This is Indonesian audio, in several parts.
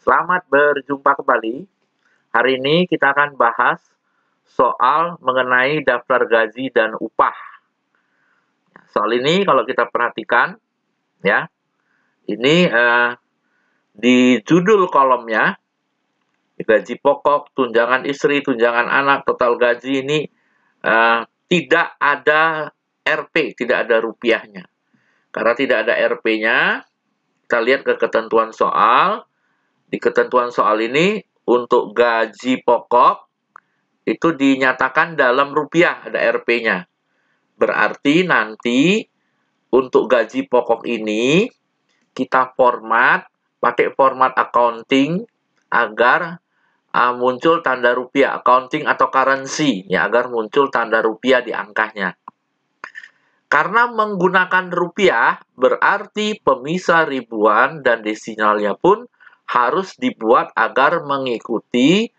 Selamat berjumpa kembali. Hari ini kita akan bahas soal mengenai daftar gaji dan upah. Soal ini kalau kita perhatikan, ya, ini di judul kolomnya, gaji pokok, tunjangan istri, tunjangan anak, total gaji ini tidak ada Rp, tidak ada rupiahnya. Karena tidak ada Rp-nya, kita lihat ke ketentuan soal. Di ketentuan soal ini, untuk gaji pokok, itu dinyatakan dalam rupiah, ada Rp-nya. Berarti nanti, untuk gaji pokok ini, kita pakai format accounting, agar muncul tanda rupiah, accounting atau currency, ya, agar muncul tanda rupiah di angkanya. Karena menggunakan rupiah, berarti pemisah ribuan dan desimalnya pun harus dibuat agar mengikuti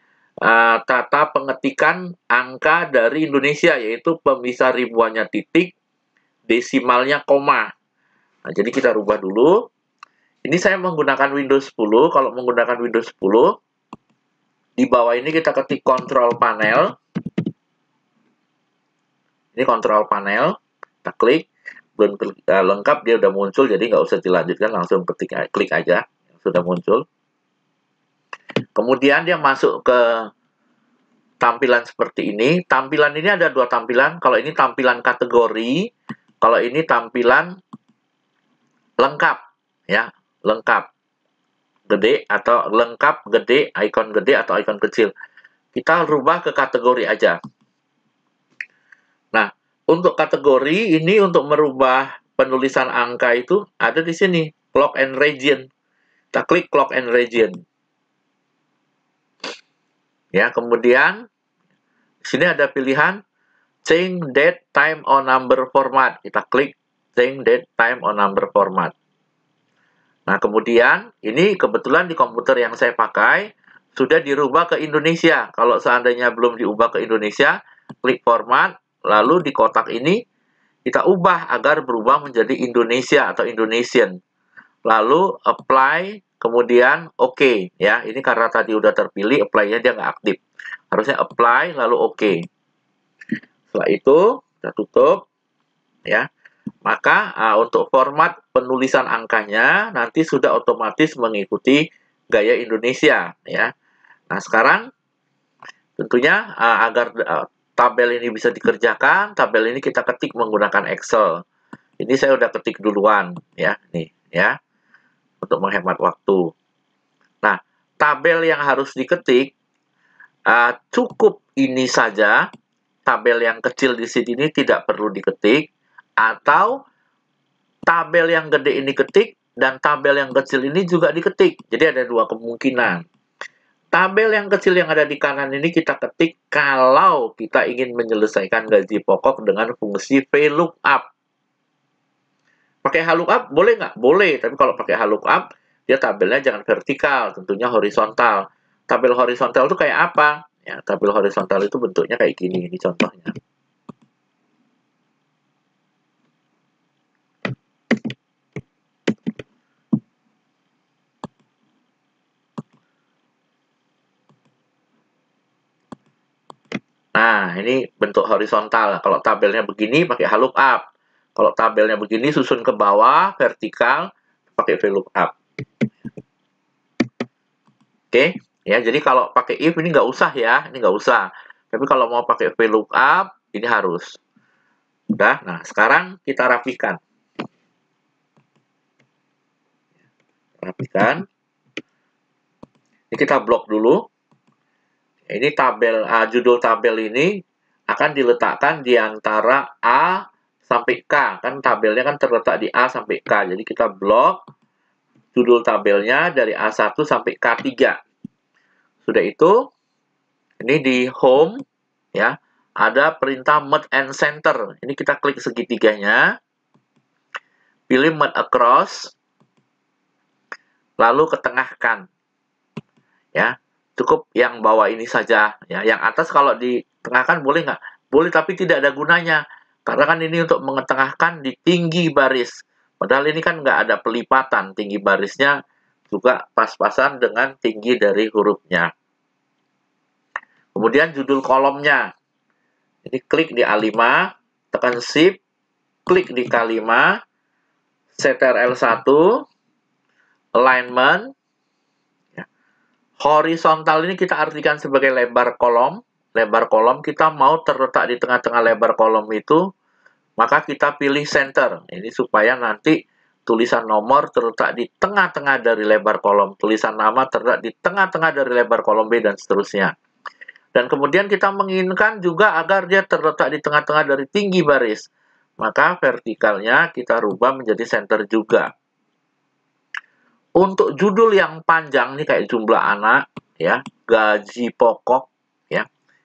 tata pengetikan angka dari Indonesia, yaitu pemisah ribuannya titik, desimalnya koma. Nah, jadi kita rubah dulu. Ini saya menggunakan Windows 10. Kalau menggunakan Windows 10, di bawah ini kita ketik control panel. Ini control panel. Kita klik, belum lengkap dia udah muncul, jadi nggak usah dilanjutkan, langsung klik aja, sudah muncul. Kemudian dia masuk ke tampilan seperti ini. Tampilan ini ada dua tampilan. Kalau ini tampilan kategori, kalau ini tampilan lengkap, ya, lengkap gede atau lengkap gede, icon gede atau icon kecil. Kita rubah ke kategori aja. Nah, untuk kategori ini, untuk merubah penulisan angka itu ada di sini, clock and region. Kita klik clock and region. Ya, kemudian di sini ada pilihan change date, time, or number format. Kita klik change date, time, or number format. Nah, kemudian ini kebetulan di komputer yang saya pakai sudah dirubah ke Indonesia. Kalau seandainya belum diubah ke Indonesia, klik format. Lalu di kotak ini kita ubah agar berubah menjadi Indonesia atau Indonesian. Lalu apply, kemudian OK, ya. Ini karena tadi udah terpilih, apply-nya dia nggak aktif. Harusnya apply lalu OK. Setelah itu kita tutup, ya. Maka untuk format penulisan angkanya nanti sudah otomatis mengikuti gaya Indonesia, ya. Nah, sekarang tentunya agar tabel ini bisa dikerjakan, tabel ini kita ketik menggunakan Excel. Ini saya udah ketik duluan, ya, nih, ya, untuk menghemat waktu. Nah, tabel yang harus diketik cukup ini saja. Tabel yang kecil di sini tidak perlu diketik, atau tabel yang gede ini ketik dan tabel yang kecil ini juga diketik. Jadi ada dua kemungkinan. Tabel yang kecil yang ada di kanan ini kita ketik kalau kita ingin menyelesaikan gaji pokok dengan fungsi VLOOKUP. Pakai VLOOKUP boleh nggak? Boleh, tapi kalau pakai VLOOKUP, dia tabelnya jangan vertikal, tentunya horizontal. Tabel horizontal itu kayak apa? Ya, tabel horizontal itu bentuknya kayak gini, ini contohnya. Nah, ini bentuk horizontal. Kalau tabelnya begini, pakai VLOOKUP. Kalau tabelnya begini, susun ke bawah, vertikal, pakai VLOOKUP. Oke, ya. Jadi kalau pakai if ini nggak usah, ya. Ini nggak usah. Tapi kalau mau pakai VLOOKUP, ini harus. Udah, nah sekarang kita rapikan. Rapikan. Ini kita blok dulu. Ini tabel, judul tabel ini akan diletakkan di antara A sampai K. Kan tabelnya kan terletak di A sampai K. Jadi kita blok judul tabelnya dari A1 sampai K3. Sudah itu, ini di home, ya, ada perintah merge and center. Ini kita klik segitiganya, pilih merge across, lalu ketengahkan. Ya, cukup yang bawah ini saja, ya. Yang atas kalau ditengahkan boleh nggak? Boleh, tapi tidak ada gunanya, karena kan ini untuk mengetengahkan di tinggi baris, padahal ini kan nggak ada pelipatan, tinggi barisnya juga pas-pasan dengan tinggi dari hurufnya. Kemudian judul kolomnya. Ini klik di A5, tekan Shift, klik di K5, Ctrl1, alignment. Horizontal ini kita artikan sebagai lebar kolom. Lebar kolom kita mau terletak di tengah-tengah lebar kolom itu, maka kita pilih center. Ini supaya nanti tulisan nomor terletak di tengah-tengah dari lebar kolom. Tulisan nama terletak di tengah-tengah dari lebar kolom B dan seterusnya. Dan kemudian kita menginginkan juga agar dia terletak di tengah-tengah dari tinggi baris. Maka vertikalnya kita rubah menjadi center juga. Untuk judul yang panjang nih kayak jumlah anak, ya, gaji pokok, ya.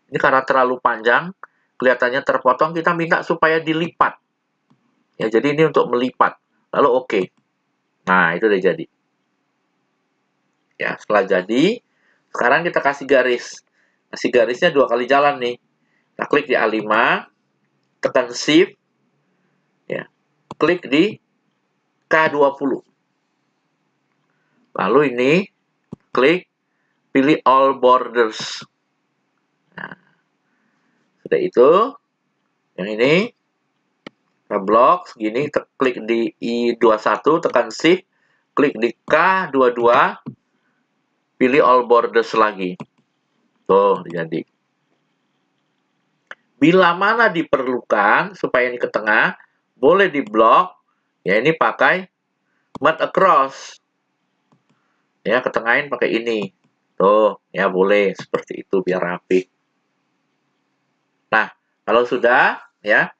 Ini karena terlalu panjang, kelihatannya terpotong, kita minta supaya dilipat. Ya, jadi ini untuk melipat. Lalu oke. Nah, itu udah jadi. Ya, setelah jadi, sekarang kita kasih garis. Kasih garisnya 2 kali jalan nih. Kita klik di A5, tekan Shift, ya, klik di K20. Lalu ini, klik, pilih All Borders. Nah, sudah itu, yang ini, kita blok segini, klik di I21, tekan Shift, klik di K22, pilih All Borders lagi. Tuh, jadi. Bila mana diperlukan, supaya ini ke tengah, boleh diblok, ya ini pakai Mat Across. Ya, ketengahin pakai ini. Tuh, ya boleh, seperti itu, biar rapi. Nah, kalau sudah, ya,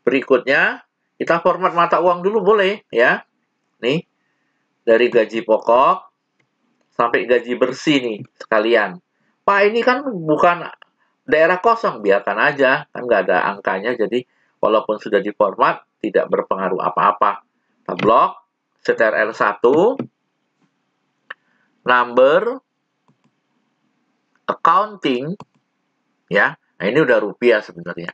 berikutnya, kita format mata uang dulu boleh, ya. Nih, dari gaji pokok, sampai gaji bersih nih, sekalian. Pak, ini kan bukan daerah kosong, biarkan aja. Kan nggak ada angkanya, jadi walaupun sudah diformat, tidak berpengaruh apa-apa. Kita blok, Ctrl1, number, accounting, ya. Nah, ini udah rupiah sebenarnya.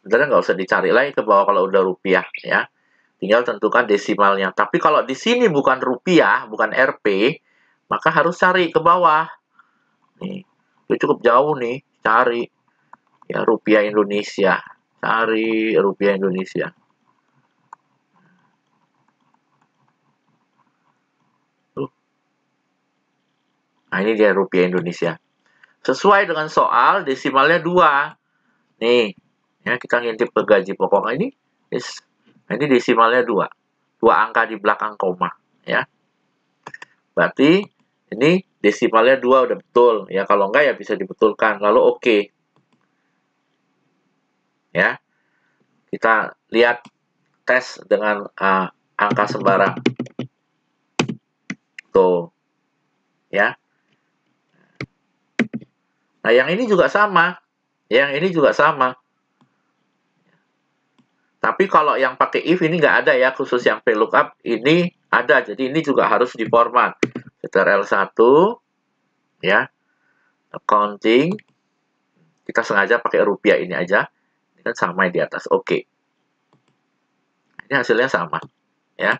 Sebenarnya nggak usah dicari lagi ke bawah kalau udah rupiah, ya. Tinggal tentukan desimalnya. Tapi kalau di sini bukan rupiah, bukan Rp, maka harus cari ke bawah. Nih, itu cukup jauh nih, cari. Ya, rupiah Indonesia. Cari rupiah Indonesia. Nah, ini dia rupiah Indonesia. Sesuai dengan soal, desimalnya 2. Nih, ya, kita ngintip ke gaji pokok ini. Nah, ini desimalnya 2. 2 angka di belakang koma. Ya. Berarti ini desimalnya 2 udah betul. Ya, kalau enggak ya bisa dibetulkan. Lalu oke. Ya. Kita lihat tes dengan angka sembarang. Tuh. Ya. Nah, yang ini juga sama. Yang ini juga sama. Tapi kalau yang pakai if ini nggak ada ya, khusus yang VLOOKUP ini ada. Jadi ini juga harus diformat. Ctrl1, ya. Accounting. Kita sengaja pakai rupiah ini aja. Ini kan sama di atas. Oke. Ini hasilnya sama. Ya.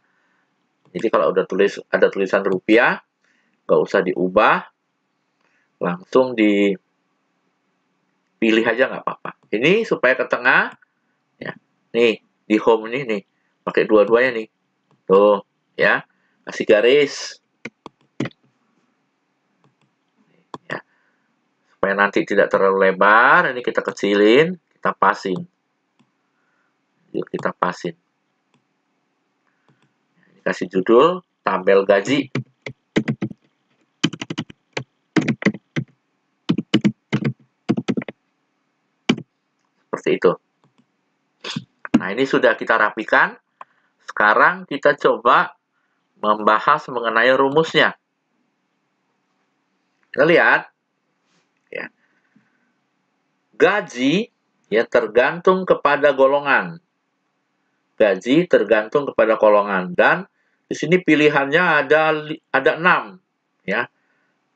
Jadi kalau udah ada tulisan rupiah, nggak usah diubah. Langsung dipilih aja nggak apa-apa. Ini supaya ke tengah. Ya. Nih, di home ini nih. Pakai dua-duanya nih. Tuh, ya. Kasih garis. Ya. Supaya nanti tidak terlalu lebar, ini kita kecilin, kita pasin. Yuk kita pasin. Kasih judul, tabel gaji. Seperti itu. Nah, ini sudah kita rapikan. Sekarang kita coba membahas mengenai rumusnya. Kita lihat. Ya. Gaji ya tergantung kepada golongan. Gaji tergantung kepada golongan. Dan di sini pilihannya ada 6. Ya.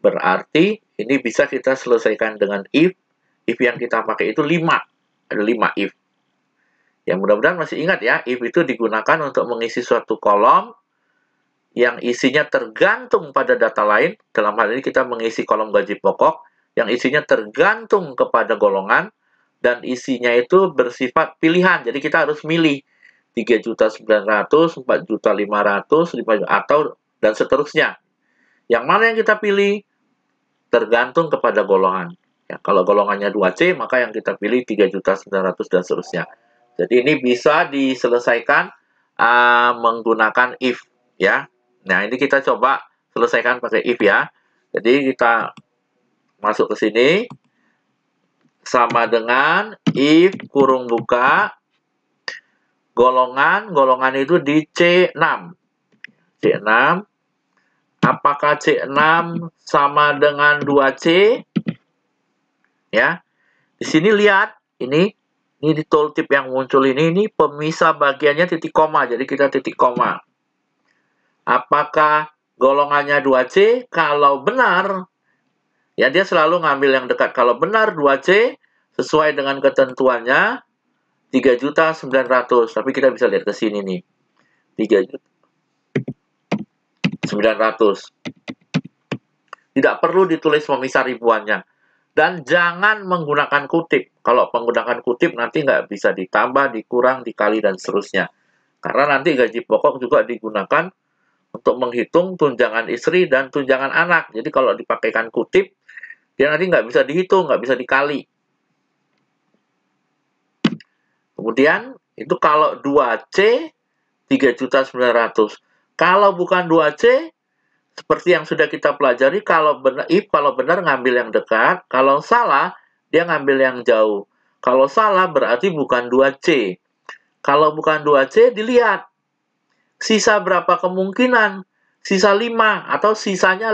Berarti ini bisa kita selesaikan dengan if. If yang kita pakai itu 5. Ada 5 if. Ya, mudah-mudahan masih ingat ya, if itu digunakan untuk mengisi suatu kolom yang isinya tergantung pada data lain, dalam hal ini kita mengisi kolom gaji pokok, yang isinya tergantung kepada golongan, dan isinya itu bersifat pilihan. Jadi kita harus milih 3.900.000, 4.500.000, 5 atau dan seterusnya. Yang mana yang kita pilih tergantung kepada golongan. Ya, kalau golongannya 2C, maka yang kita pilih 3.900.000 dan seterusnya. Jadi ini bisa diselesaikan menggunakan if, ya. Nah, ini kita coba selesaikan pakai if, ya. Jadi kita masuk ke sini, sama dengan if kurung buka, golongan itu di C6. C6, apakah C6 sama dengan 2C? Ya, di sini lihat, ini di tooltip yang muncul ini pemisah bagiannya titik koma, jadi kita titik koma. Apakah golongannya 2C? Kalau benar, ya dia selalu ngambil yang dekat. Kalau benar 2C, sesuai dengan ketentuannya, 3.900.000. Tapi kita bisa lihat ke sini nih, 3.900.000. Tidak perlu ditulis pemisah ribuannya. Dan jangan menggunakan kutip. Kalau menggunakan kutip nanti nggak bisa ditambah, dikurang, dikali, dan seterusnya. Karena nanti gaji pokok juga digunakan untuk menghitung tunjangan istri dan tunjangan anak. Jadi kalau dipakaikan kutip, dia nanti nggak bisa dihitung, nggak bisa dikali. Kemudian, itu kalau 2C, 3.900.000. Kalau bukan 2C, seperti yang sudah kita pelajari, kalau benar ngambil yang dekat, kalau salah dia ngambil yang jauh. Kalau salah berarti bukan 2C. Kalau bukan 2C, dilihat sisa berapa kemungkinan, sisa 5 atau sisanya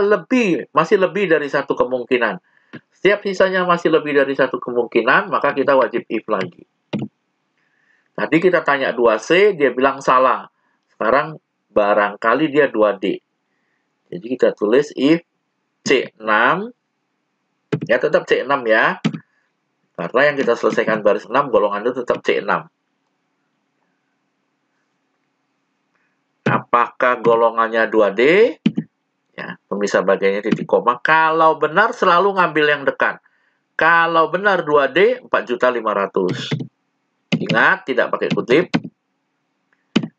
masih lebih dari satu kemungkinan. Setiap sisanya masih lebih dari satu kemungkinan, maka kita wajib if lagi. Tadi kita tanya 2C, dia bilang salah. Sekarang barangkali dia 2D. Jadi kita tulis if C6, ya tetap C6 ya. Karena yang kita selesaikan baris 6, golongan itu tetap C6. Apakah golongannya 2D? Ya, pemisah bagiannya titik koma. Kalau benar selalu ngambil yang dekat. Kalau benar 2D, 4.500.000. Ingat, tidak pakai kutip.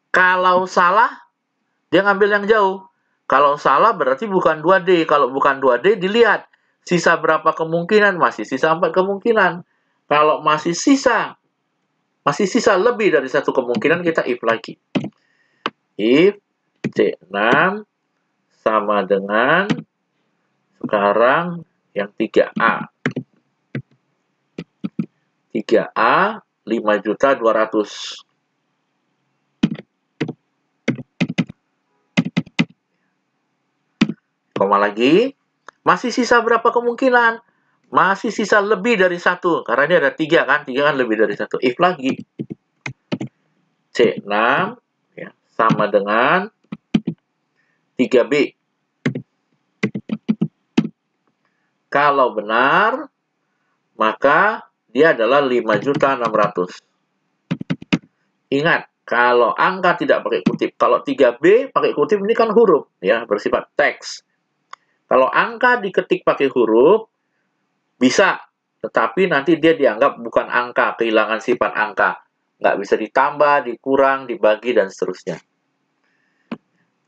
Kalau salah, dia ngambil yang jauh. Kalau salah berarti bukan 2D. Kalau bukan 2D, dilihat. Sisa berapa kemungkinan? Masih sisa 4 kemungkinan. Kalau masih sisa lebih dari satu kemungkinan, kita if lagi. If C6 sama dengan sekarang yang 3A. 3A 5.200.000. Koma lagi. Masih sisa berapa kemungkinan? Masih sisa lebih dari satu. Karena ini ada 3 kan. 3 kan lebih dari satu. If lagi. C6 ya, sama dengan 3B. Kalau benar, maka dia adalah 5.600.000. Ingat, kalau angka tidak pakai kutip. Kalau 3B pakai kutip, ini kan huruf, ya, bersifat teks. Kalau angka diketik pakai huruf, bisa. Tetapi nanti dia dianggap bukan angka, kehilangan sifat angka. Nggak bisa ditambah, dikurang, dibagi, dan seterusnya.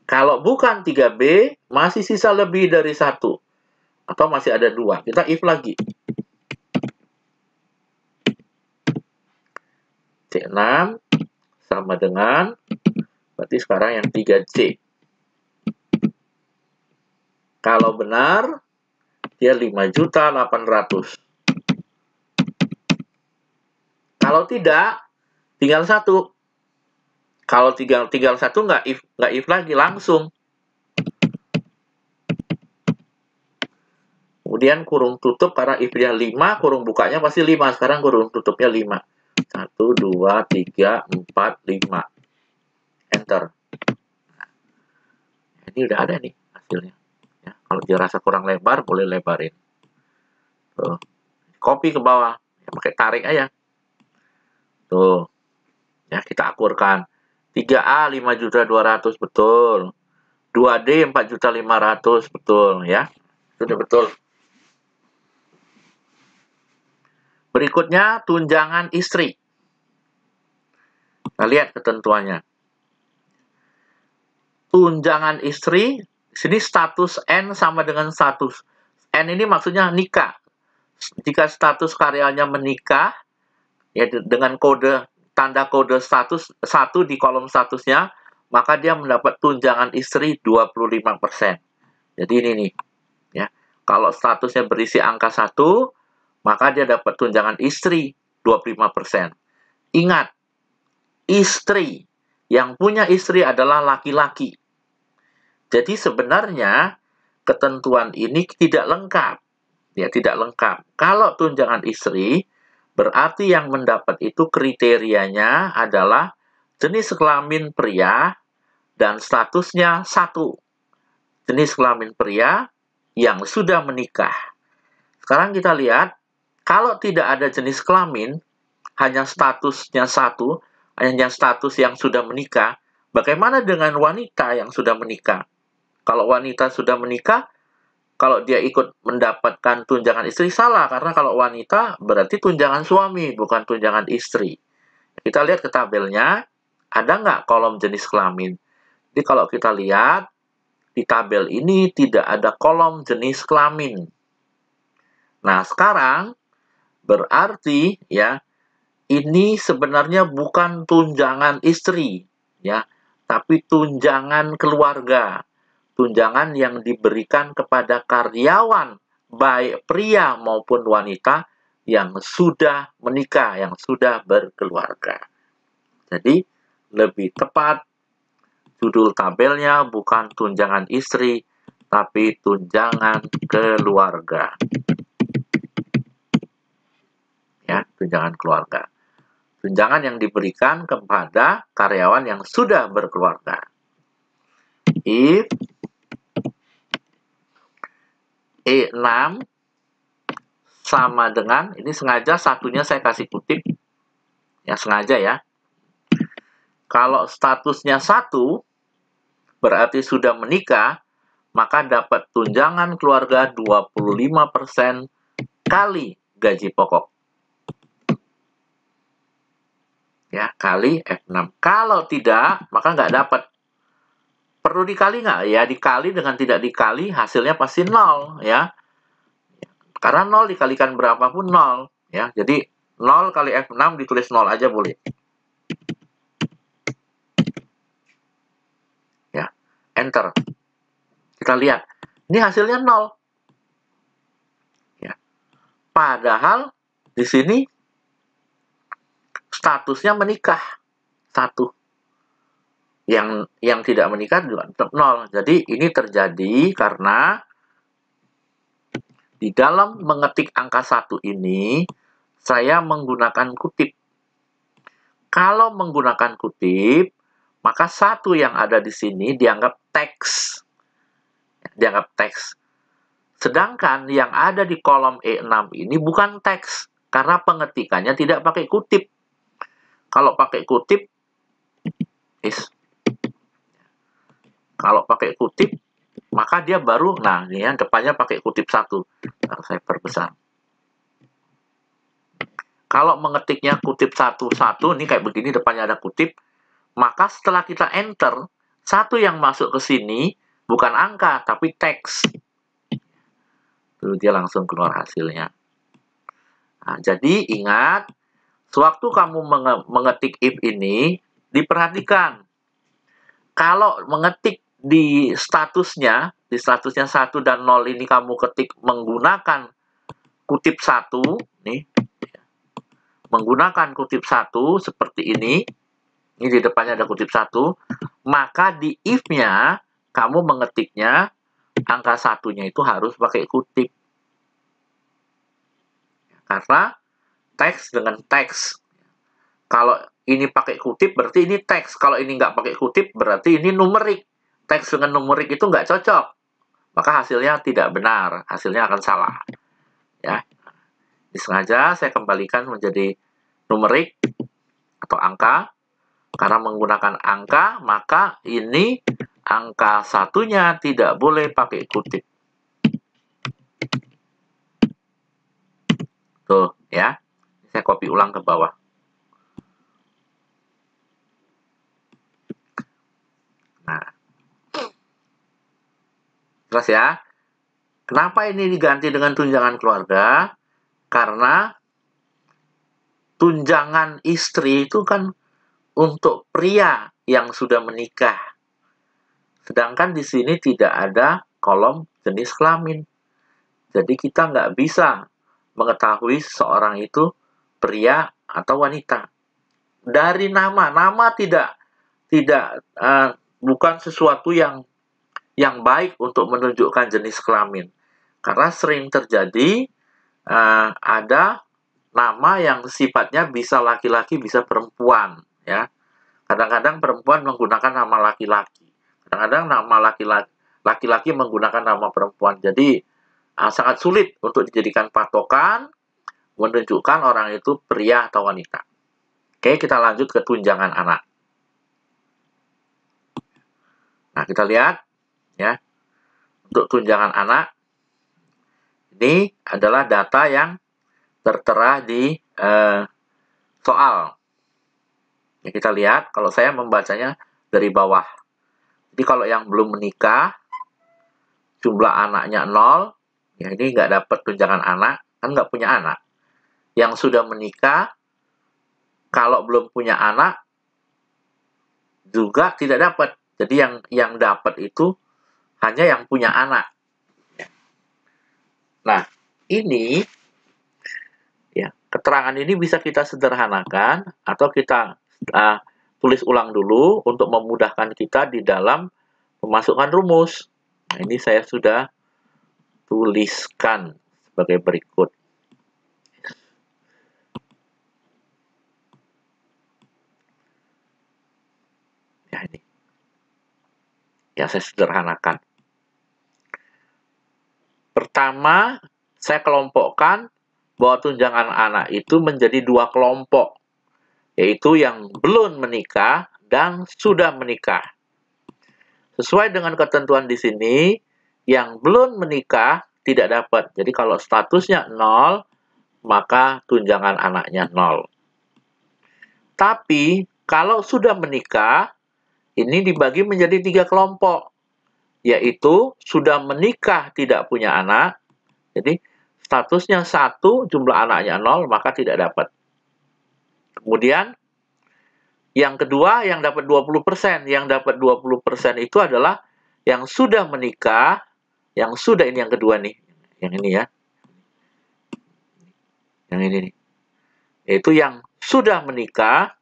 Kalau bukan 3B, masih sisa lebih dari 1. Atau masih ada 2. Kita if lagi. C6 sama dengan, berarti sekarang yang 3C. Kalau benar, dia 5.800.000. Kalau tidak, tinggal 1. Kalau tinggal 1 nggak if lagi, langsung. Kemudian kurung tutup, karena if-nya 5, kurung bukanya pasti 5. Sekarang kurung tutupnya 5. 1, 2, 3, 4, 5. Enter. Ini udah ada nih hasilnya. Ya, kalau dirasa kurang lebar, boleh lebarin. Tuh. Copy ke bawah. Ya, pakai tarik aja. Tuh. Ya, kita akurkan. 3A 5.200.000, betul. 2D 4.500.000, betul ya. Sudah betul. Berikutnya tunjangan istri. Nah, lihat ketentuannya. Tunjangan istri, sini status N sama dengan status. N ini maksudnya nikah. Jika status karyanya menikah, ya dengan tanda kode status 1 di kolom statusnya, maka dia mendapat tunjangan istri 25%. Jadi ini nih, ya. Kalau statusnya berisi angka 1, maka dia dapat tunjangan istri 25%. Ingat, istri, yang punya istri adalah laki-laki. Jadi sebenarnya ketentuan ini tidak lengkap. Ya, tidak lengkap. Kalau tunjangan istri, berarti yang mendapat itu kriterianya adalah jenis kelamin pria dan statusnya 1. Jenis kelamin pria yang sudah menikah. Sekarang kita lihat, kalau tidak ada jenis kelamin, hanya statusnya 1, hanya status yang sudah menikah, bagaimana dengan wanita yang sudah menikah? Kalau wanita sudah menikah, kalau dia ikut mendapatkan tunjangan istri, salah. Karena kalau wanita, berarti tunjangan suami, bukan tunjangan istri. Kita lihat ke tabelnya, ada nggak kolom jenis kelamin? Jadi kalau kita lihat, di tabel ini tidak ada kolom jenis kelamin. Nah, sekarang berarti ya ini sebenarnya bukan tunjangan istri ya, tapi tunjangan keluarga. Tunjangan yang diberikan kepada karyawan baik pria maupun wanita yang sudah menikah, yang sudah berkeluarga. Jadi lebih tepat judul tabelnya bukan tunjangan istri, tapi tunjangan keluarga. Ya, tunjangan keluarga. Tunjangan yang diberikan kepada karyawan yang sudah berkeluarga. If E6 sama dengan, ini sengaja satunya saya kasih kutip, ya sengaja ya. Kalau statusnya 1, berarti sudah menikah, maka dapat tunjangan keluarga 25% kali gaji pokok. Ya, kali F6. Kalau tidak, maka nggak dapat. Perlu dikali nggak? Ya, dikali dengan tidak dikali, hasilnya pasti 0, ya. Karena 0 dikalikan berapapun 0, ya. Jadi, 0 kali F6 ditulis 0 aja boleh. Ya, enter. Kita lihat. Ini hasilnya 0. Ya. Padahal, di sini statusnya menikah 1. Yang tidak menikah juga tetap 0. Jadi ini terjadi karena di dalam mengetik angka 1 ini saya menggunakan kutip. Kalau menggunakan kutip, maka 1 yang ada di sini dianggap teks. Dianggap teks. Sedangkan yang ada di kolom E6 ini bukan teks karena pengetikannya tidak pakai kutip. Kalau pakai kutip, kalau pakai kutip, maka dia baru, nah ini yang depannya pakai kutip 1. Nah, saya perbesar. Kalau mengetiknya kutip 1, ini kayak begini, depannya ada kutip, maka setelah kita enter, 1 yang masuk ke sini bukan angka, tapi teks. Tuh, dia langsung keluar hasilnya. Nah, jadi ingat, sewaktu kamu mengetik if ini, diperhatikan. Kalau mengetik di statusnya 1 dan 0 ini kamu ketik menggunakan kutip 1, nih, menggunakan kutip 1 seperti ini di depannya ada kutip 1, maka di if-nya kamu mengetiknya angka 1-nya itu harus pakai kutip. Karena teks dengan teks. Kalau ini pakai kutip berarti ini teks. Kalau ini nggak pakai kutip berarti ini numerik. Teks dengan numerik itu nggak cocok. Maka hasilnya tidak benar. Hasilnya akan salah. Ya. Disengaja saya kembalikan menjadi numerik atau angka. Karena menggunakan angka, maka ini angka satunya tidak boleh pakai kutip. Tuh, ya. Saya copy ulang ke bawah. Nah. Terus ya. Kenapa ini diganti dengan tunjangan keluarga? Karena tunjangan istri itu kan untuk pria yang sudah menikah. Sedangkan di sini tidak ada kolom jenis kelamin. Jadi kita nggak bisa mengetahui seorang itu pria atau wanita. Dari nama bukan sesuatu yang baik untuk menunjukkan jenis kelamin. Karena sering terjadi ada nama yang sifatnya bisa laki-laki, bisa perempuan, ya. Kadang-kadang perempuan menggunakan nama laki-laki. Kadang-kadang nama laki-laki menggunakan nama perempuan. Jadi sangat sulit untuk dijadikan patokan menunjukkan orang itu pria atau wanita. Oke, kita lanjut ke tunjangan anak. Nah, kita lihat ya. Untuk tunjangan anak ini adalah data yang tertera di soal. Ya, kita lihat, kalau saya membacanya dari bawah. Jadi kalau yang belum menikah, jumlah anaknya 0, ya ini nggak dapat tunjangan anak, kan nggak punya anak. Yang sudah menikah, kalau belum punya anak, juga tidak dapat. Jadi yang dapat itu hanya yang punya anak. Nah, ini ya, keterangan ini bisa kita sederhanakan atau kita tulis ulang dulu untuk memudahkan kita di dalam memasukkan rumus. Nah, ini saya sudah tuliskan sebagai berikut. Ya, ini. Ya, saya sederhanakan. Pertama, saya kelompokkan bahwa tunjangan anak itu menjadi 2 kelompok, yaitu yang belum menikah dan sudah menikah. Sesuai dengan ketentuan di sini, yang belum menikah tidak dapat. Jadi kalau statusnya 0, maka tunjangan anaknya 0. Tapi kalau sudah menikah, ini dibagi menjadi 3 kelompok, yaitu sudah menikah tidak punya anak. Jadi statusnya 1, jumlah anaknya 0, maka tidak dapat. Kemudian yang kedua, yang dapat 20%. Yang dapat 20% itu adalah yang sudah menikah, yang sudah, ini yang kedua nih. Yang ini ya. Yang ini nih. Yaitu yang sudah menikah,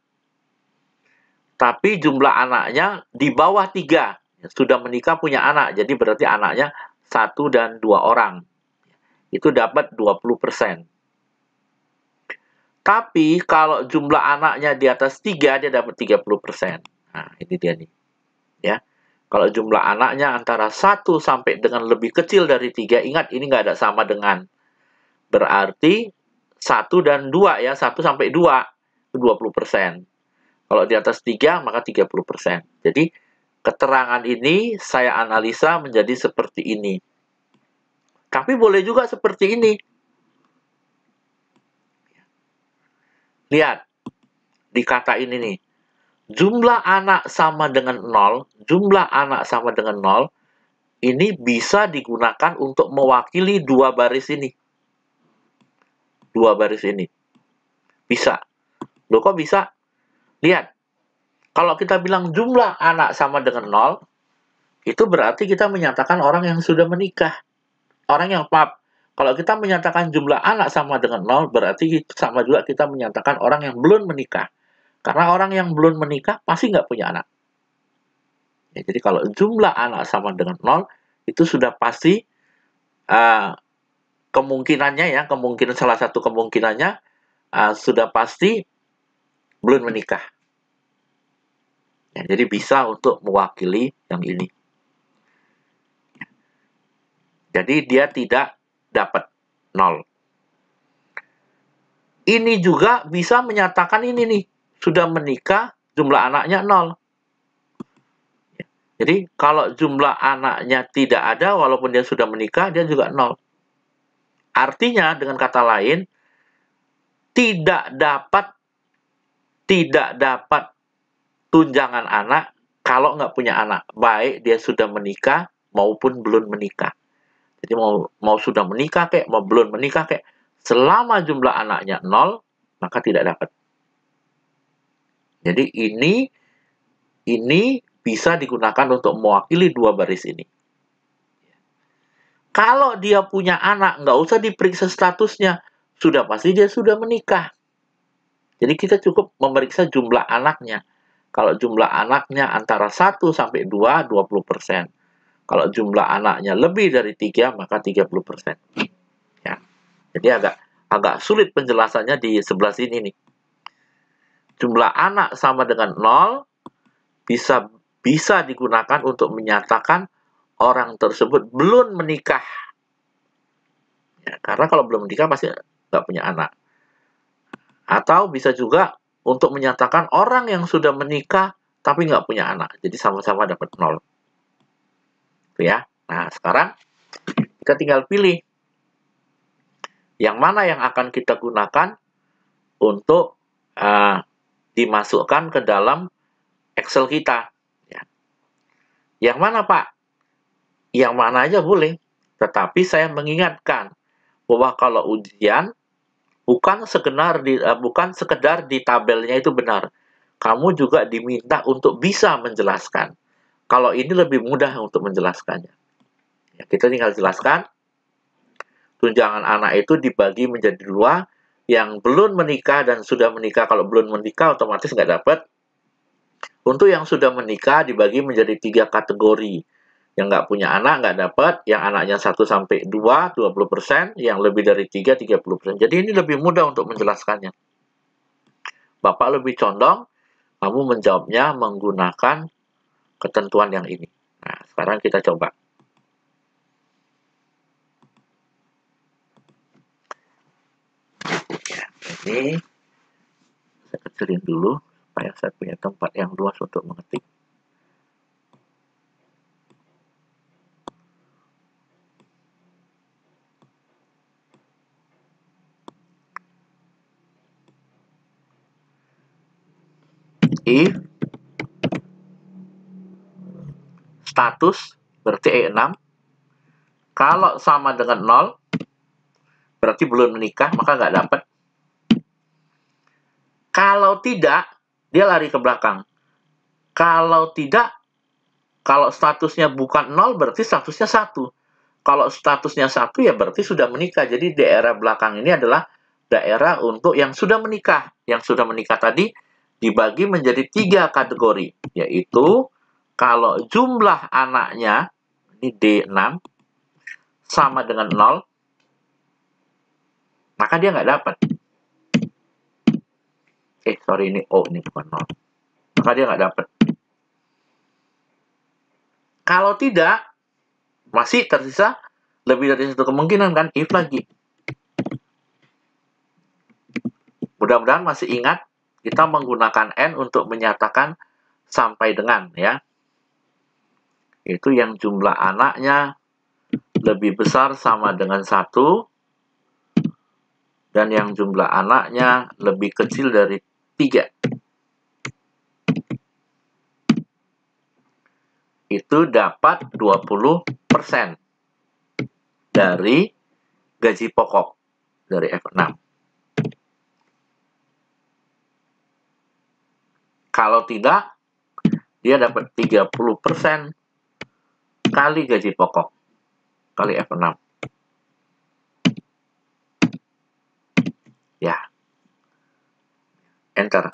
tapi jumlah anaknya di bawah 3. Sudah menikah punya anak, jadi berarti anaknya 1 dan 2 orang. Itu dapat 20%. Tapi kalau jumlah anaknya di atas 3, dia dapat 30%. Nah, ini dia nih. Ya. Kalau jumlah anaknya antara 1 sampai dengan lebih kecil dari 3, ingat ini nggak ada sama dengan. Berarti 1 dan 2 ya, 1 sampai 2, 20%. Kalau di atas 3, maka 30%. Jadi, keterangan ini saya analisa menjadi seperti ini. Tapi boleh juga seperti ini. Lihat, di kata ini nih. Jumlah anak sama dengan 0, jumlah anak sama dengan 0, ini bisa digunakan untuk mewakili 2 baris ini. 2 baris ini. Bisa. Loh kok bisa? Lihat. Kalau kita bilang jumlah anak sama dengan 0, itu berarti kita menyatakan orang yang sudah menikah. Kalau kita menyatakan jumlah anak sama dengan 0, berarti sama juga kita menyatakan orang yang belum menikah. Karena orang yang belum menikah pasti nggak punya anak. Ya, jadi kalau jumlah anak sama dengan 0, itu sudah pasti kemungkinannya ya, salah satu kemungkinannya sudah pasti belum menikah. Ya, jadi bisa untuk mewakili yang ini. Jadi dia tidak dapat 0. Ini juga bisa menyatakan ini nih, sudah menikah, jumlah anaknya 0. Jadi kalau jumlah anaknya tidak ada, walaupun dia sudah menikah, dia juga 0. Artinya dengan kata lain, tidak dapat tunjangan anak kalau nggak punya anak, baik dia sudah menikah maupun belum menikah. Jadi mau sudah menikah kek, mau belum menikah kek, selama jumlah anaknya 0, maka tidak dapat. Jadi ini bisa digunakan untuk mewakili dua baris ini. Kalau dia punya anak, nggak usah diperiksa statusnya, sudah pasti dia sudah menikah. Jadi kita cukup memeriksa jumlah anaknya. Kalau jumlah anaknya antara 1 sampai 2, 20%. Kalau jumlah anaknya lebih dari 3, maka 30%. Ya. Jadi agak sulit penjelasannya di sebelah sini nih. Jumlah anak sama dengan 0 bisa digunakan untuk menyatakan orang tersebut belum menikah. Ya, karena kalau belum menikah pasti nggak punya anak. Atau bisa juga untuk menyatakan orang yang sudah menikah tapi nggak punya anak. Jadi sama-sama dapat 0. Itu ya. Nah, sekarang kita tinggal pilih yang mana yang akan kita gunakan untuk dimasukkan ke dalam Excel kita. Ya. Yang mana, Pak? Yang mana aja boleh. Tetapi saya mengingatkan bahwa kalau ujian bukan sekedar di tabelnya itu benar. Kamu juga diminta untuk bisa menjelaskan. Kalau ini lebih mudah untuk menjelaskannya. Ya, kita tinggal jelaskan. Tunjangan anak itu dibagi menjadi 2. Yang belum menikah dan sudah menikah. Kalau belum menikah otomatis nggak dapat. Untuk yang sudah menikah dibagi menjadi 3 kategori. Yang nggak punya anak nggak dapat, yang anaknya 1 sampai 2, 20%, yang lebih dari 3, 30%. Jadi ini lebih mudah untuk menjelaskannya. Bapak lebih condong, kamu menjawabnya menggunakan ketentuan yang ini. Nah, sekarang kita coba. Ya, ini saya kecilin dulu, supaya saya punya tempat yang luas untuk mengetik. If status berarti E6, kalau sama dengan 0 berarti belum menikah, maka nggak dapat. Kalau tidak, dia lari ke belakang. Kalau tidak, kalau statusnya bukan 0 berarti statusnya 1. Kalau statusnya 1 ya berarti sudah menikah. Jadi daerah belakang ini adalah daerah untuk yang sudah menikah. Yang sudah menikah tadi dibagi menjadi 3 kategori, yaitu kalau jumlah anaknya, ini D6, sama dengan 0, maka dia nggak dapat. Sorry, ini O, ini bukan 0. Maka dia nggak dapat. Kalau tidak, masih tersisa lebih dari satu kemungkinan kan, if lagi. Mudah-mudahan masih ingat, kita menggunakan N untuk menyatakan sampai dengan, ya. Itu yang jumlah anaknya lebih besar sama dengan 1, dan yang jumlah anaknya lebih kecil dari 3. Itu dapat 20% dari gaji pokok dari F6. Kalau tidak, dia dapat 30% kali gaji pokok kali F6. Ya. Enter.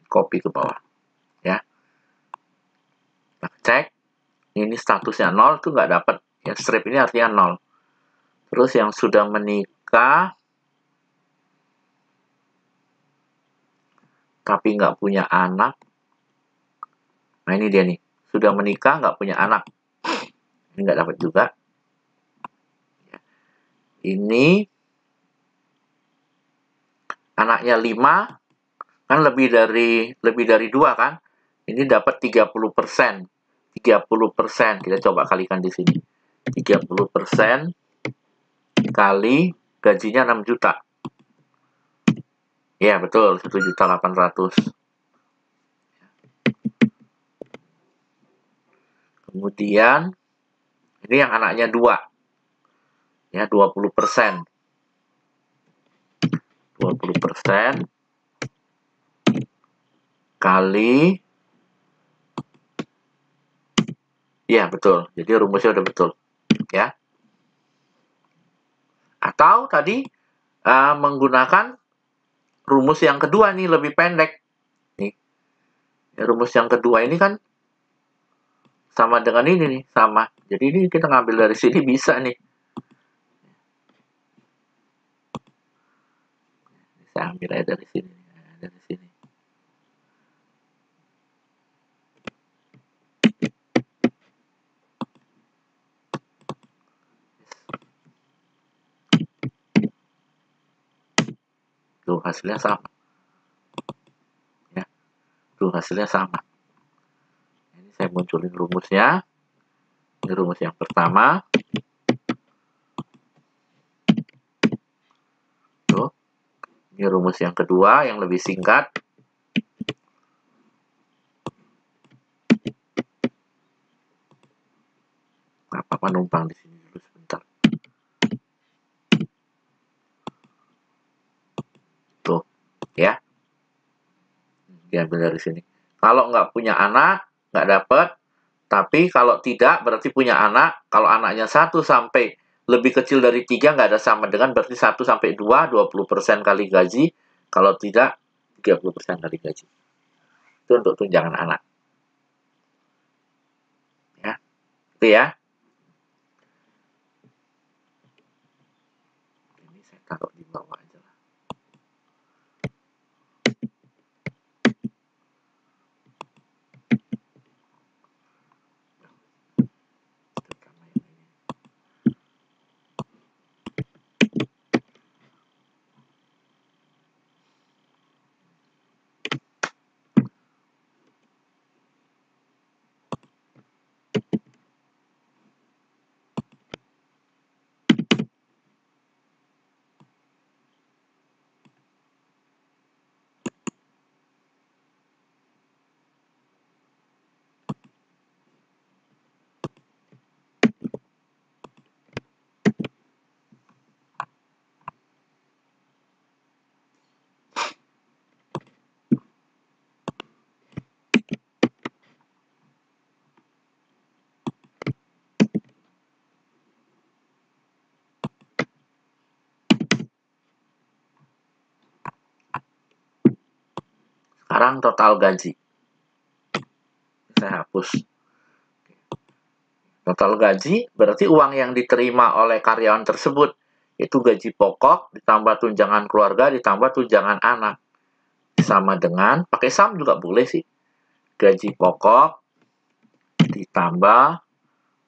Copy ke bawah. Ya. Nah, cek. Ini statusnya 0 itu nggak dapat. Ya, strip ini artinya 0. Terus yang sudah menikah tapi nggak punya anak. Nah, ini dia nih. Sudah menikah, nggak punya anak. Ini nggak dapat juga. Ini anaknya 5, kan lebih dari 2 kan? Ini dapat 30%. 30%, kita coba kalikan di sini. 30% kali gajinya 6 juta. Ya, betul, 1.800.000. Kemudian ini yang anaknya 2. Ya, 20%. 20% kali, ya betul, jadi rumusnya udah betul ya. Atau tadi menggunakan rumus yang kedua nih, lebih pendek nih. Ya, rumus yang kedua ini kan sama dengan ini nih, sama. Jadi ini kita ngambil dari sini bisa nih. Saya ambil aja dari sini. Dari sini. Tuh hasilnya sama. Ya, tuh hasilnya sama. Ini saya munculin rumusnya. Ini rumus yang pertama. Tuh. Ini rumus yang kedua yang lebih singkat. Apa numpang di sini dulu sebentar. Tuh, ya. Diambil dari sini. Kalau nggak punya anak, nggak dapat. Tapi kalau tidak, berarti punya anak. Kalau anaknya 1 sampai lebih kecil dari 3, nggak ada sama dengan, berarti 1 sampai 2, 20% kali gaji. Kalau tidak, 30% kali gaji. Itu untuk tunjangan anak. Ya, itu ya. Ini saya taruh di bawah aja lah. Sekarang total gaji. Saya hapus. Total gaji berarti uang yang diterima oleh karyawan tersebut. Itu gaji pokok, ditambah tunjangan keluarga, ditambah tunjangan anak. Sama dengan, pakai sum juga boleh sih. Gaji pokok, ditambah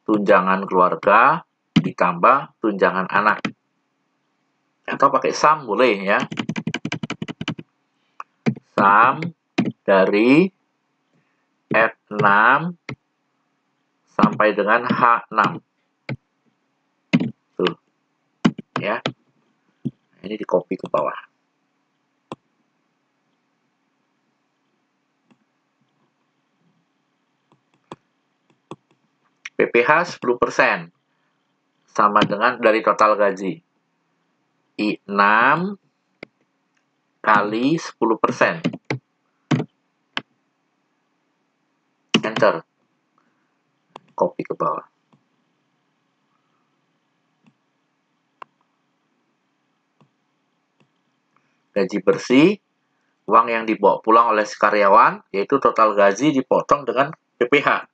tunjangan keluarga, ditambah tunjangan anak. Atau pakai sum boleh ya. Sum dari F6 sampai dengan H6. Tuh. Ya. Ini di copy ke bawah. PPh 10%. Sama dengan dari total gaji. I6 kali 10%. Enter. Copy ke bawah. Gaji bersih, uang yang dibawa pulang oleh si karyawan, yaitu total gaji dipotong dengan PPh.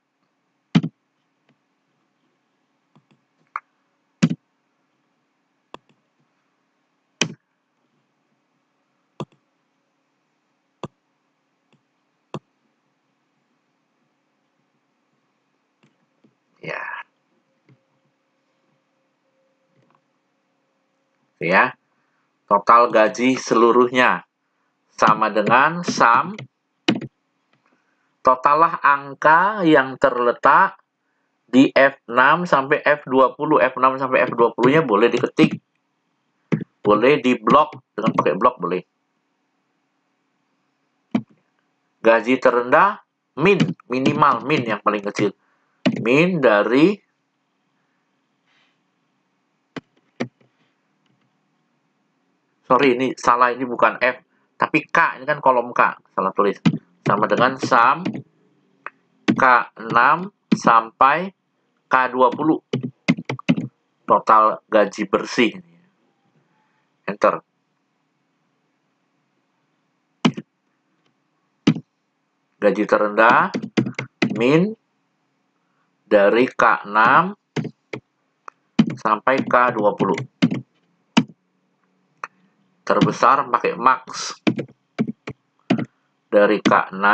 Ya. Ya. Total gaji seluruhnya sama dengan sum totallah angka yang terletak di F6 sampai F20. F6 sampai F20-nya boleh diketik, boleh di blok dengan pakai blok boleh. Gaji terendah minimal yang paling kecil. Min dari sorry, ini salah, ini bukan F, tapi K, ini kan kolom K, salah tulis. Sama dengan sum K6 sampai K20. Total gaji bersih. Enter. Gaji terendah, min dari K6 sampai K20. Terbesar pakai max dari K6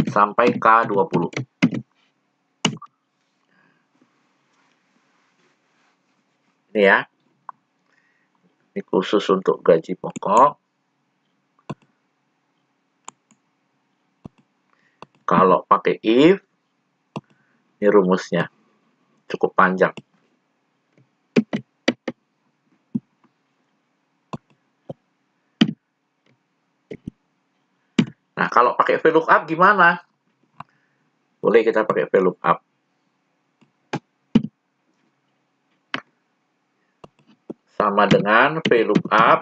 sampai K20. Ini ya. Ini khusus untuk gaji pokok. Kalau pakai if, ini rumusnya cukup panjang. Nah, kalau pakai VLOOKUP gimana? Boleh kita pakai VLOOKUP. Sama dengan VLOOKUP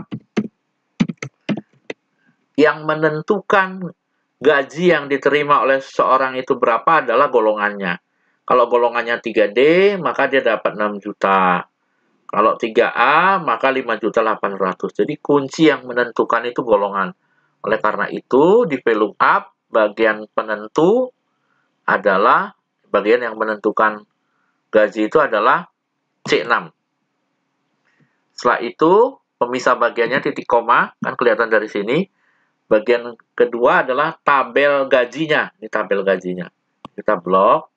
yang menentukan gaji yang diterima oleh seseorang itu berapa adalah golongannya. Kalau golongannya 3D, maka dia dapat 6 juta. Kalau 3A, maka 5.800.000. Jadi kunci yang menentukan itu golongan. Oleh karena itu, di VLOOKUP, bagian penentu adalah, bagian yang menentukan gaji itu adalah C6. Setelah itu, pemisah bagiannya titik koma, kan kelihatan dari sini. Bagian kedua adalah tabel gajinya. Ini tabel gajinya. Kita blok.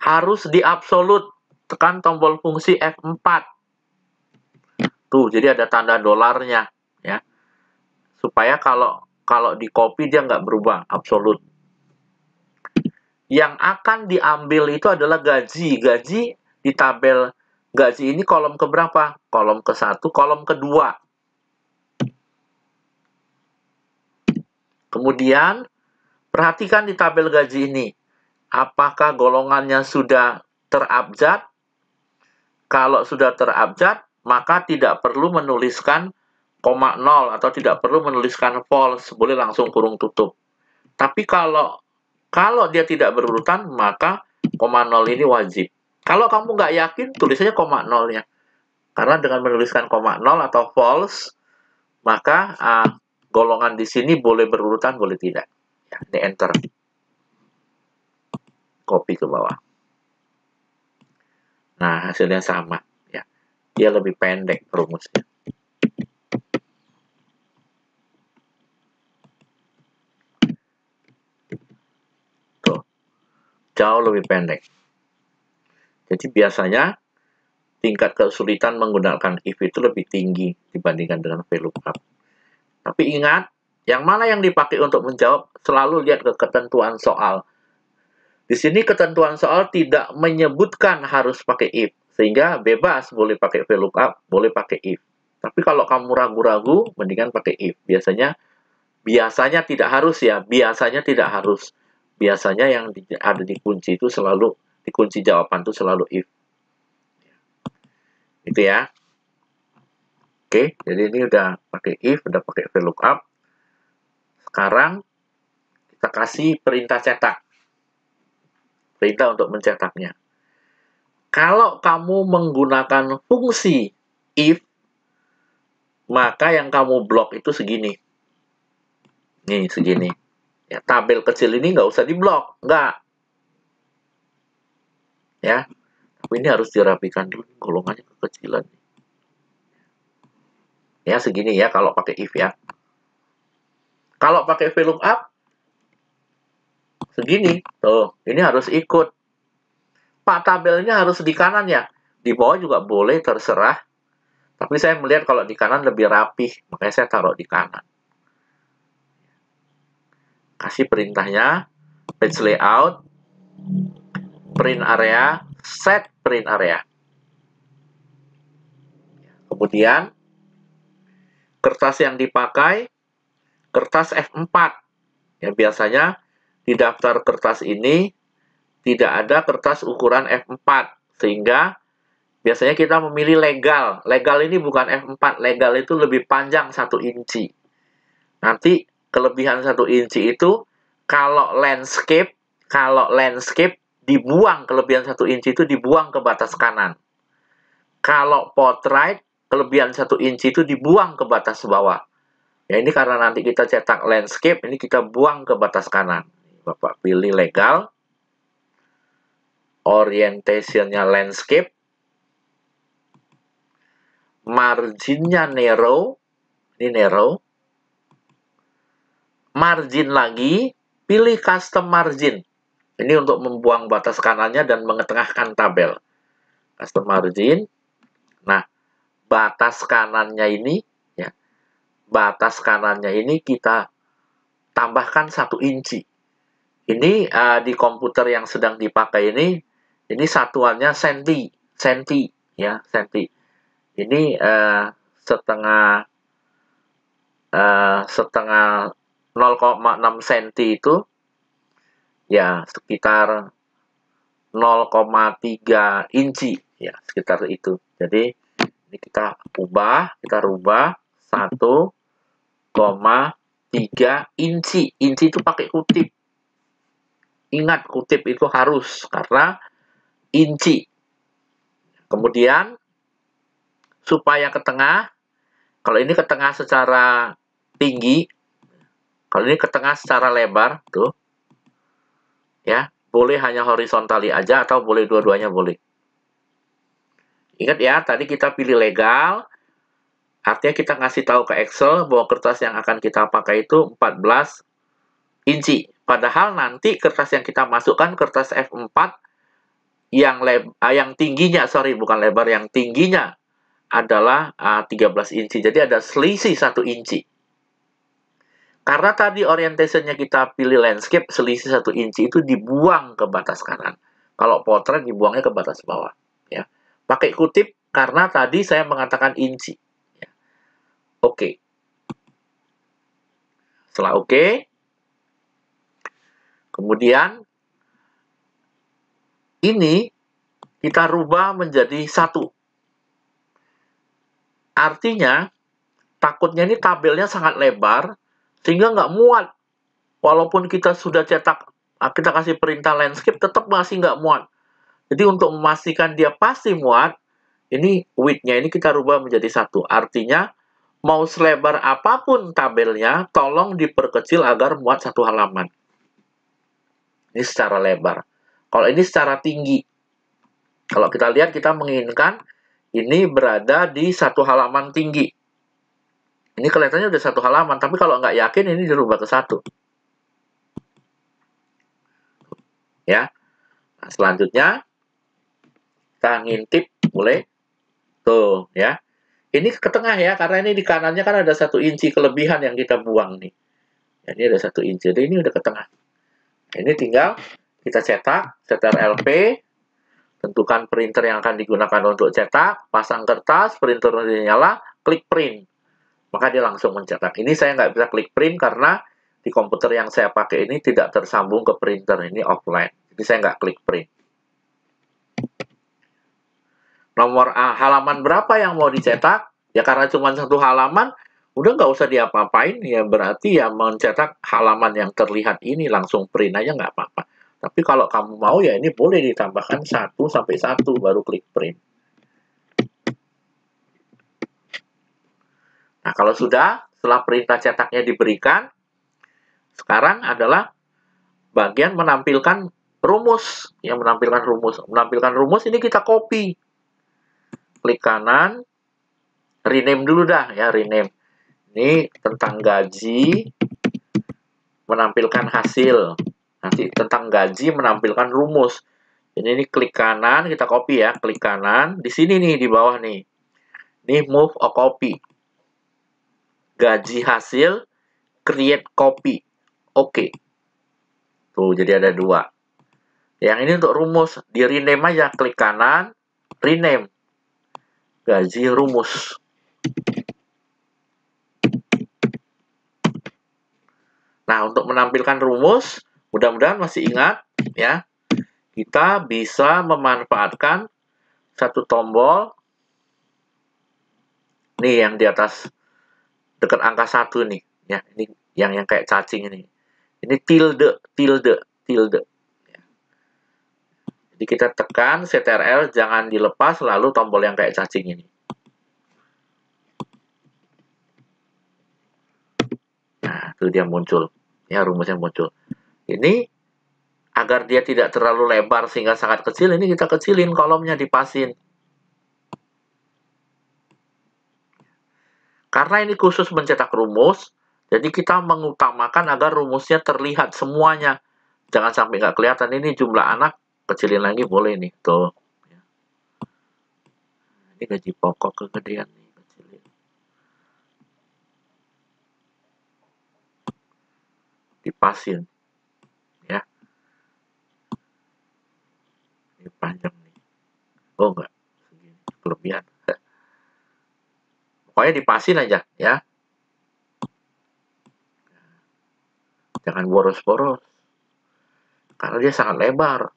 Harus di absolut. Tekan tombol fungsi F4. Tuh, jadi ada tanda dolarnya. Ya. Supaya kalau di copy dia nggak berubah, absolut. Yang akan diambil itu adalah gaji. Gaji di tabel gaji ini kolom keberapa? Kolom ke-1, kolom kedua. Kemudian, perhatikan di tabel gaji ini. Apakah golongannya sudah terabjad? Kalau sudah terabjad, maka tidak perlu menuliskan koma 0 atau tidak perlu menuliskan false, boleh langsung kurung tutup. Tapi kalau dia tidak berurutan, maka koma 0 ini wajib. Kalau kamu nggak yakin, tulis saja koma 0-nya. Karena dengan menuliskan koma 0 atau false, maka golongan di sini boleh berurutan, boleh tidak. Ya, ini enter. Copy ke bawah. Nah, hasilnya sama. Ya, dia lebih pendek rumusnya. Jauh lebih pendek. Jadi biasanya tingkat kesulitan menggunakan if itu lebih tinggi dibandingkan dengan VLOOKUP. Tapi ingat, yang mana yang dipakai untuk menjawab, selalu lihat ke ketentuan soal. Di sini ketentuan soal tidak menyebutkan harus pakai if, sehingga bebas boleh pakai VLOOKUP, boleh pakai if. Tapi kalau kamu ragu-ragu, mendingan pakai if. Biasanya tidak harus ya, biasanya tidak harus. Biasanya yang ada di kunci itu selalu, di kunci jawaban itu selalu if. Itu ya. Oke, jadi ini udah pakai if, udah pakai VLOOKUP. Sekarang kita kasih perintah cetak. Perintah untuk mencetaknya. Kalau kamu menggunakan fungsi if, maka yang kamu blok itu segini. Nih, segini. Ya, tabel kecil ini nggak usah diblok, nggak. Ya, tapi ini harus dirapikan dulu, golongannya kekecilan. Ya, segini ya kalau pakai if ya. Kalau pakai VLOOKUP, segini. Tuh, ini harus ikut. Pak, tabelnya harus di kanan ya. Di bawah juga boleh, terserah. Tapi saya melihat kalau di kanan lebih rapih, makanya saya taruh di kanan. Kasih perintahnya, page layout, print area, set print area. Kemudian, kertas yang dipakai, kertas F4. Ya, biasanya di daftar kertas ini tidak ada kertas ukuran F4, sehingga biasanya kita memilih legal. Legal ini bukan F4, legal itu lebih panjang 1 inci. Nanti kelebihan 1 inci itu kalau landscape dibuang, kelebihan 1 inci itu dibuang ke batas kanan. Kalau portrait, kelebihan 1 inci itu dibuang ke batas bawah. Ya, ini karena nanti kita cetak landscape, ini kita buang ke batas kanan. Bapak pilih legal, orientationnya landscape, marginnya narrow, ini narrow, margin lagi, pilih custom margin. Ini untuk membuang batas kanannya dan mengetengahkan tabel. Custom margin. Nah, batas kanannya ini, ya, batas kanannya ini kita tambahkan 1 inci. Ini di komputer yang sedang dipakai ini satuannya senti, ya, senti. Ini setengah 0,6 senti itu ya sekitar 0,3 inci, ya sekitar itu. Jadi ini kita rubah 1,3 inci. Inci itu pakai kutip. Ingat, kutip itu harus karena inci. Kemudian supaya ke tengah, kalau ini ke tengah secara tinggi, kalau ini ke tengah secara lebar, tuh, ya, boleh hanya horizontali aja atau boleh dua-duanya boleh. Ingat ya, tadi kita pilih legal, artinya kita ngasih tahu ke Excel bahwa kertas yang akan kita pakai itu 14 inci. Padahal nanti kertas yang kita masukkan kertas F4 yang tingginya, bukan lebar, yang tingginya adalah 13 inci. Jadi ada selisih 1 inci. Karena tadi orientationnya kita pilih landscape, selisih 1 inci itu dibuang ke batas kanan. Kalau portrait dibuangnya ke batas bawah. Ya. Pakai kutip karena tadi saya mengatakan inci. Ya. Oke. Setelah oke, kemudian ini kita rubah menjadi 1. Artinya, takutnya ini tabelnya sangat lebar, sehingga nggak muat. Walaupun kita sudah cetak, kita kasih perintah landscape, tetap masih nggak muat. Jadi untuk memastikan dia pasti muat, ini width-nya ini kita rubah menjadi 1. Artinya, mau selebar apapun tabelnya, tolong diperkecil agar muat 1 halaman. Ini secara lebar. Kalau ini secara tinggi. Kalau kita lihat, kita menginginkan ini berada di 1 halaman tinggi. Ini kelihatannya udah 1 halaman, tapi kalau nggak yakin, ini dirubah ke 1. Ya. Nah, selanjutnya, kita ngintip, boleh. Tuh, ya. Ini ke tengah ya, karena ini di kanannya kan ada 1 inci kelebihan yang kita buang nih. Ini ada 1 inci, jadi ini udah ke tengah. Ini tinggal kita cetak, CTRL-P, tentukan printer yang akan digunakan untuk cetak, pasang kertas, printer nyala, klik print. Maka dia langsung mencetak. Ini saya nggak bisa klik print karena di komputer yang saya pakai ini tidak tersambung ke printer, ini offline. Jadi saya nggak klik print. Nomor halaman berapa yang mau dicetak? Ya karena cuma 1 halaman, udah nggak usah diapa-apain, ya berarti ya mencetak halaman yang terlihat ini langsung print aja nggak apa-apa. Tapi kalau kamu mau ya ini boleh ditambahkan 1 sampai 1 baru klik print. Nah kalau sudah, setelah perintah cetaknya diberikan, sekarang adalah bagian menampilkan rumus. Yang menampilkan rumus ini kita copy. Klik kanan, rename dulu dah ya, rename. Ini tentang gaji, menampilkan hasil. Nanti tentang gaji menampilkan rumus. Ini klik kanan, kita copy ya, klik kanan. Di sini nih, di bawah nih. Ini move or copy. Gaji hasil, create copy. Oke. Tuh, jadi ada 2. Yang ini untuk rumus, di rename aja, klik kanan, rename. Gaji rumus. Nah, untuk menampilkan rumus, mudah-mudahan masih ingat ya. Kita bisa memanfaatkan satu tombol nih yang di atas dekat angka 1 nih ya. Ini yang kayak cacing ini. Ini tilde. Jadi kita tekan CTRL, jangan dilepas, lalu tombol yang kayak cacing ini. Nah, itu dia muncul. Ya, rumusnya muncul. Ini agar dia tidak terlalu lebar sehingga sangat kecil, ini kita kecilin kolomnya, dipasin. Karena ini khusus mencetak rumus, jadi kita mengutamakan agar rumusnya terlihat semuanya. Jangan sampai nggak kelihatan. Ini jumlah anak, kecilin lagi boleh nih. Tuh. Ini gaji pokok kegedean nih, kecilin. Dipasin. Ya. Ini panjang nih. Oh enggak. Segini. Kelebihan. Pokoknya dipasin aja ya. Jangan boros-boros. Karena dia sangat lebar.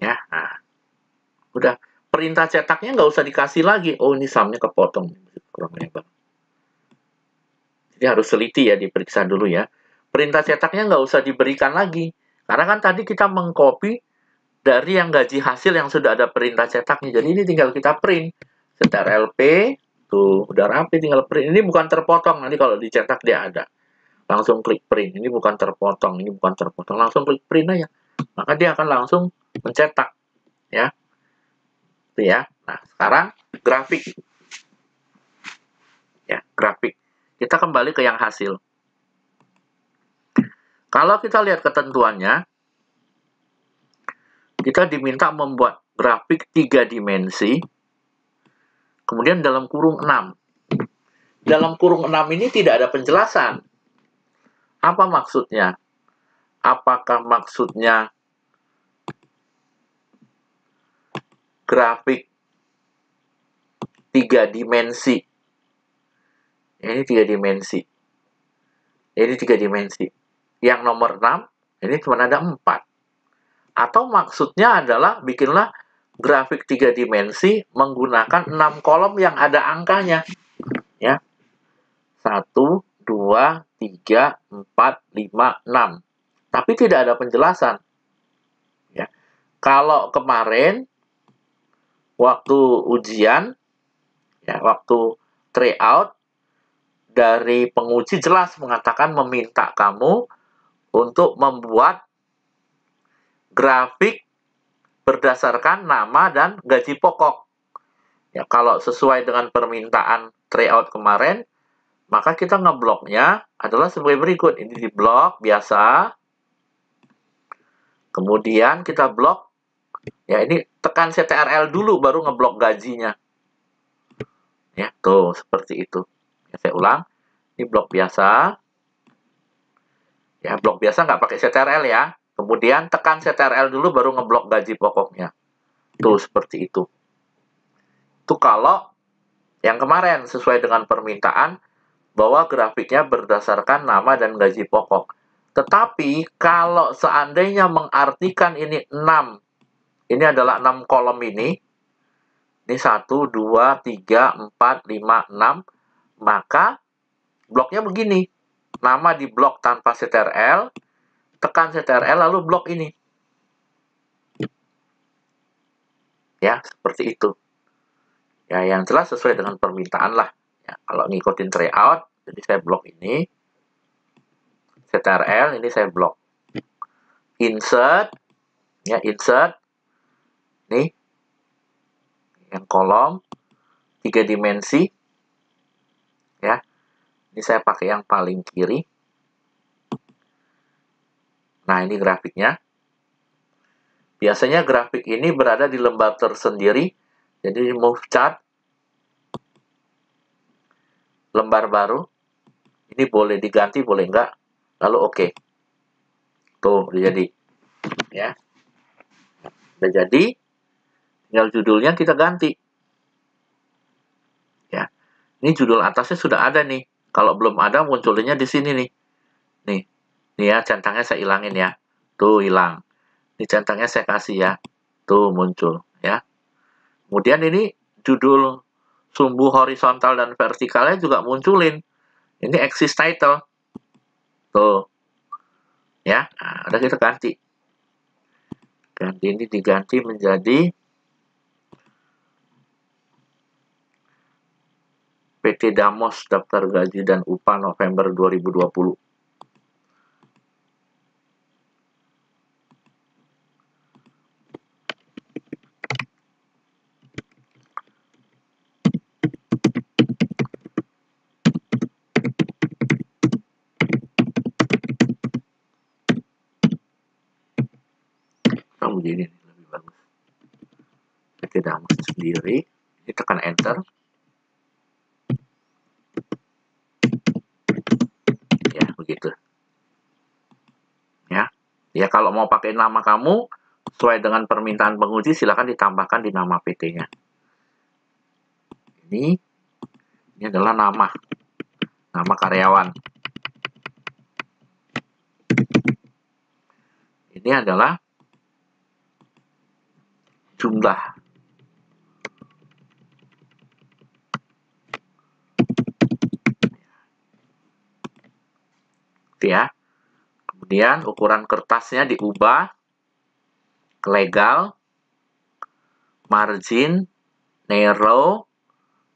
Ya, nah. Udah. Perintah cetaknya nggak usah dikasih lagi. Oh, ini sumnya kepotong. Kurang lebar. Jadi harus teliti ya, diperiksa dulu ya. Perintah cetaknya nggak usah diberikan lagi. Karena kan tadi kita mengcopy dari yang gaji hasil yang sudah ada perintah cetaknya. Jadi ini tinggal kita print. CTRL-P, tuh udah rapi, tinggal print. Ini bukan terpotong, nanti kalau dicetak dia ada. Langsung klik print. Ini bukan terpotong, ini bukan terpotong. Langsung klik print aja. Maka dia akan langsung mencetak. Ya. Itu ya. Nah, sekarang grafik. Ya, grafik. Kita kembali ke yang hasil. Kalau kita lihat ketentuannya, kita diminta membuat grafik 3 dimensi, kemudian dalam kurung 6. Dalam kurung 6 ini tidak ada penjelasan. Apa maksudnya? Apakah maksudnya grafik 3 dimensi? Ini 3 dimensi. Ini 3 dimensi. Yang nomor 6, ini cuma ada 4. Atau maksudnya adalah bikinlah grafik 3 dimensi menggunakan 6 kolom yang ada angkanya. Ya. 1, 2, 3, 4, 5, 6. Tapi tidak ada penjelasan. Ya. Kalau kemarin, waktu ujian, ya, waktu tryout, dari penguji jelas mengatakan meminta kamu untuk membuat grafik berdasarkan nama dan gaji pokok. Ya, kalau sesuai dengan permintaan tryout kemarin, maka kita ngebloknya adalah sebagai berikut. Ini di blok biasa. Kemudian kita blok. Ya, ini tekan CTRL dulu baru ngeblok gajinya. Ya, tuh seperti itu. Ya, saya ulang. Ini blok biasa. Ya, blok biasa nggak pakai CTRL ya. Kemudian tekan CTRL dulu baru ngeblok gaji pokoknya. Tuh, seperti itu. Itu kalau yang kemarin sesuai dengan permintaan bahwa grafiknya berdasarkan nama dan gaji pokok. Tetapi kalau seandainya mengartikan ini 6, ini adalah 6 kolom ini 1, 2, 3, 4, 5, 6, maka bloknya begini. Nama di blok tanpa CTRL, tekan CTRL lalu blok ini. Ya, seperti itu. Ya, yang jelas sesuai dengan permintaan lah. Ya, kalau ngikutin tryout, Jadi saya blok ini. CTRL ini saya blok. Insert, ya insert. Nih, yang kolom 3 dimensi. Ya, ini saya pakai yang paling kiri. Nah, ini grafiknya. Biasanya grafik ini berada di lembar tersendiri. Jadi move chart, lembar baru. Ini boleh diganti, boleh enggak. Lalu oke. Tuh, udah jadi. Ya. Udah jadi. Tinggal judulnya kita ganti. Ya. Ini judul atasnya sudah ada nih. Kalau belum ada, munculnya di sini nih. Nih ya, centangnya saya hilangin ya. Tuh, hilang. Ini centangnya saya kasih ya. Tuh, muncul ya. Kemudian ini judul sumbu horizontal dan vertikalnya juga munculin. Ini axis title. Tuh. Ya, nah, udah kita ganti. Ganti ini diganti menjadi PT Damos Daftar Gaji dan Upah November 2020. Begini lebih bagus. PT Damos sendiri, ini tekan enter. Ya, begitu. Ya, kalau mau pakai nama kamu sesuai dengan permintaan penguji, silakan ditambahkan di nama PT-nya. Ini adalah nama karyawan. Ini adalah jumlah. Ya. Kemudian ukuran kertasnya diubah ke legal, margin, narrow,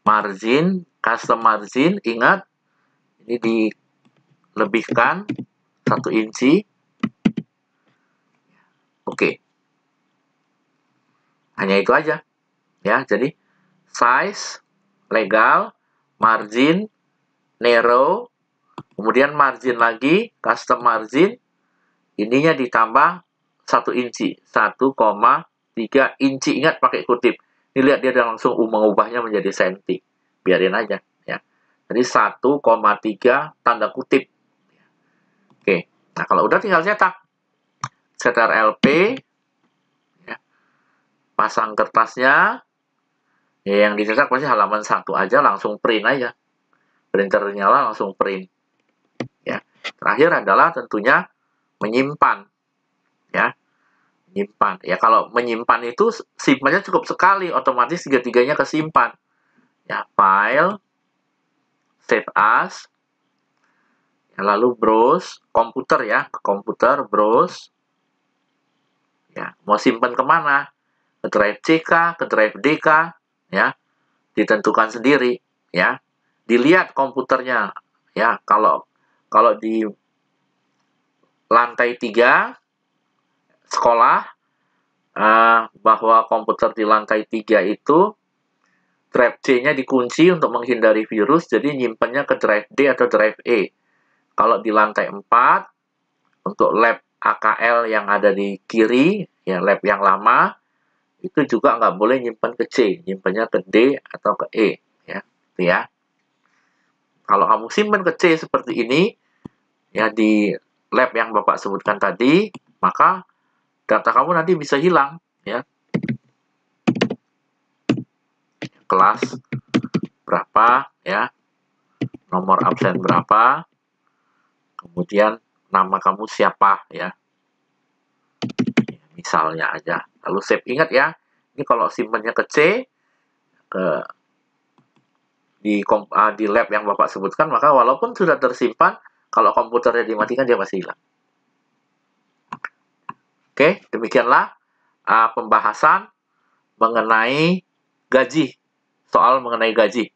margin, custom margin. Ingat, ini dilebihkan 1 inci. Oke. Hanya itu aja. Ya, jadi size, legal, margin, narrow, kemudian margin lagi, custom margin, ininya ditambah 1 inci, 1,3 inci. Ingat pakai kutip. Ini lihat dia langsung mengubahnya menjadi senti. Biarin aja ya. Jadi 1,3 tanda kutip. Oke. Nah, kalau udah tinggal cetak. CTRL-P ya. Pasang kertasnya. Ya, yang dicetak pasti halaman 1 aja, langsung print aja. Printer nyala langsung print. Ya. Terakhir adalah tentunya menyimpan. Ya. Menyimpan. Ya, kalau menyimpan itu simpannya cukup sekali, otomatis tiga-tiganya kesimpan. Ya, file, save as, ya, lalu browse, komputer ya, ke komputer, browse. Ya, mau simpan kemana? Ke drive C ke drive D ya, ditentukan sendiri, ya. Dilihat komputernya, ya, kalau di lantai 3 sekolah, bahwa komputer di lantai 3 itu drive C-nya dikunci untuk menghindari virus, jadi nyimpannya ke drive D atau drive E. Kalau di lantai 4, untuk lab AKL yang ada di kiri, ya lab yang lama, itu juga nggak boleh nyimpan ke C, nyimpannya ke D atau ke E. Ya. Kalau kamu simpan ke C seperti ini, ya di lab yang Bapak sebutkan tadi, maka data kamu nanti bisa hilang. Ya. Kelas berapa, ya, nomor absen berapa, kemudian nama kamu siapa, ya, misalnya aja. Lalu save. Ingat ya, ini kalau simpannya ke C, di lab yang Bapak sebutkan, maka walaupun sudah tersimpan, kalau komputernya dimatikan dia masih hilang. Oke, demikianlah pembahasan mengenai gaji, soal mengenai gaji.